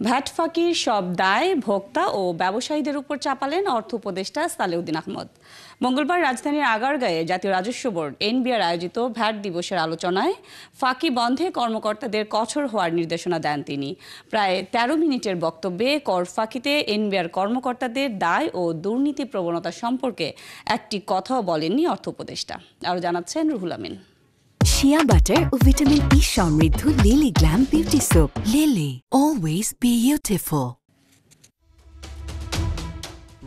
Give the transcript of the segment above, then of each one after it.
VAT ফাঁকির সব দায় ভোক্তা ও ব্যবসায়ীদের উপর চাপালেন অর্থ উপদেষ্টা সালেউদ্দিন আহমদ। মঙ্গলবার রাজধানীর আগারগাঁয়ে জাতীয় রাজস্ব বোর্ড এনবিআর আয়োজিত ভ্যাট দিবসের আলোচনায় ফাঁকি বন্ধে কর্মকর্তাদের কঠোর হওয়ার নির্দেশনা দেন তিনি। প্রায় ১৩ মিনিটের বক্তব্যে কর ফাঁকিতে এনবিআর কর্মকর্তাদের দায় ও দুর্নীতি প্রবণতা সম্পর্কে একটি কথাও বলেননি অর্থ উপদেষ্টা। আরও জানাচ্ছেন রুহুল আমিন। শিয়া বাটার ও ভিটামিন ই সমৃদ্ধ lily glam beauty soap. Lily, always beautiful.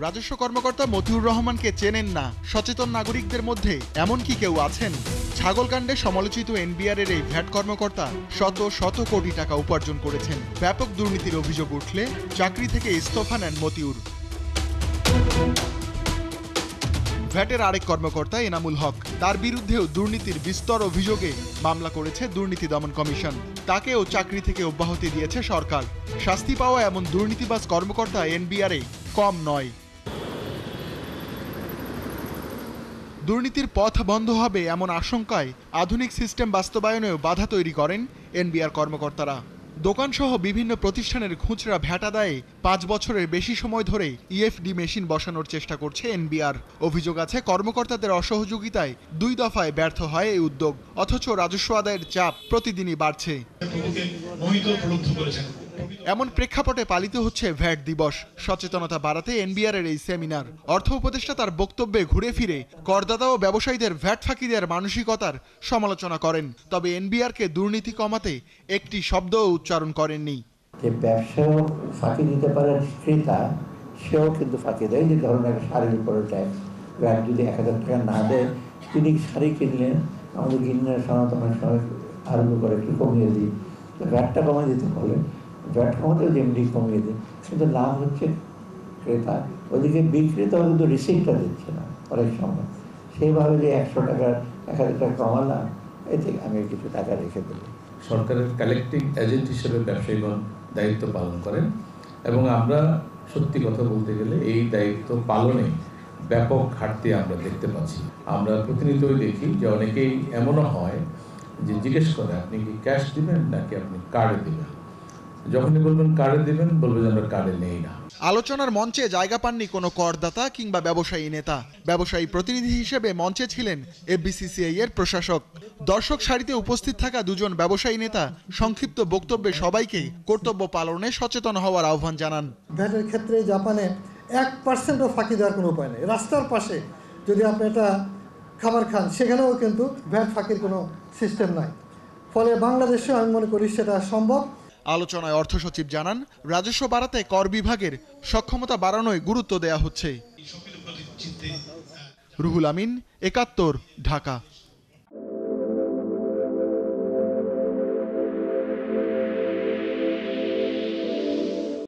রাজস্ব কর্মকর্তা মতিউর রহমানকে চেনেন না সচেতন নাগরিকদের মধ্যে এমন কি কেউ আছেন? ছাগলকাণ্ডে সমালোচিত এনবিআরের এই ভ্যাট কর্মকর্তা শত শত কোটি টাকা উপার্জন করেছেন। ব্যাপক দুর্নীতির অভিযোগ উঠলে চাকরি থেকে ইস্তফা নেন মতিউর। ভ্যাটের আরেক কর্মকর্তা এনামুল হক, তার বিরুদ্ধেও দুর্নীতির বিস্তর অভিযোগে মামলা করেছে দুর্নীতি দমন কমিশন। তাকেও চাকরি থেকে অব্যাহতি দিয়েছে সরকার। শাস্তি পাওয়া এমন দুর্নীতিবাজ কর্মকর্তা এনবিআরে কম নয়। দুর্নীতির পথ বন্ধ হবে এমন আশঙ্কায় আধুনিক সিস্টেম বাস্তবায়নেও বাধা তৈরি করেন এনবিআর কর্মকর্তারা। দোকানসহ বিভিন্ন প্রতিষ্ঠানের খুচরা ভ্যাট আদায়ে ৫ বছরের বেশি সময় ধরে ইএফডি মেশিন বসানোর চেষ্টা করছে এনবিআর। অভিযোগ আছে কর্মকর্তাদের অসহযোগিতায় ২ দফায় ব্যর্থ হয় এই উদ্যোগ, অথচ রাজস্ব আদায়ের চাপ প্রতিদিনই বাড়ছে। এমন প্রেক্ষাপটে পালিত হচ্ছে ভ্যাট দিবস। সচেতনতা বাড়াতে এনবিআরের এই সেমিনার। অর্থ উপদেষ্টা তার বক্তব্যে ঘুরে ফিরে করদাতা ও ব্যবসায়ীদের ভ্যাট ফাঁকিদের মানসিকতার সমালোচনা করেন। তবে এনবিআরকে দুর্নীতি কমাতে একটি শব্দও উচ্চারণ করেননি। যে ব্যবসাও ফাঁকি দিতে পারে ক্রেতা, সেও কিন্তু ফাঁকি দেয়। যে ধরনের শাড়ির উপরে ট্যাক্স, ভ্যাট যদি ১,০০০ টাকা না দেয়, তিনি শাড়ি কিনলেন, আমাদের কিনলেন সনাতন সময় আরম্ভ করে একটু কমিয়ে দিই, তো ভ্যাটটা কমিয়ে দিতে বলে, ভ্যাট কমাতে এমডি কমিয়ে দিই, কিন্তু লাভ হচ্ছে ক্রেতা। ওদিকে বিক্রেতাও কিন্তু রিসিপ্টটা দিচ্ছে না অনেক সময়। সেইভাবে যে ১০০ টাকা ১,০০০ টাকা কমালাম, এতে আমি কিছু টাকা রেখে দেবো। সরকারের কালেক্টিং এজেন্ট হিসেবে ব্যবসায়ীগণ দায়িত্ব পালন করেন এবং আমরা সত্যি কথা বলতে গেলে এই দায়িত্ব পালনে ব্যাপক ঘাটতি আমরা দেখতে পাচ্ছি। আমরা প্রতিনিয়তই দেখি যে অনেকেই এমনও হয় যে জিজ্ঞেস করে আপনি কি ক্যাশ দিবেন নাকি আপনি কার্ডে দিবেন। যখনই বলবেন কার্ডে দিবেন, বলবেন যে আমরা কার্ডে নেই না। আলোচনার মঞ্চে জায়গা পাননি কোনো করদাতা কিংবা ব্যবসায়ী নেতা। ব্যবসায়ী প্রতিনিধি হিসেবে মঞ্চে ছিলেন এফবিসিসিআই এর প্রশাসক। দর্শক সারিতে উপস্থিত থাকা দুজন ব্যবসায়ী নেতা সংক্ষিপ্ত বক্তব্যে সবাইকে কর্তব্য পালনে সচেতন হওয়ার আহ্বান জানান। ভ্যাটের ক্ষেত্রে জাপানে 1%ও ফাঁকি দেওয়ার কোনো উপায় নেই। রাস্তার পাশে যদি আপনি একটা খাবার খান, সেখানেও কিন্তু ভ্যাট ফাঁকির কোনো সিস্টেম নাই। ফলে বাংলাদেশেও আমি মনে করি সেটা সম্ভব। আলোচনায় অর্থ সচিব জানান, রাজস্ব বাড়াতে কর বিভাগের সক্ষমতা বাড়ানোয় গুরুত্ব দেয়া হচ্ছে। রুহুল আমিন, ৭১, ঢাকা।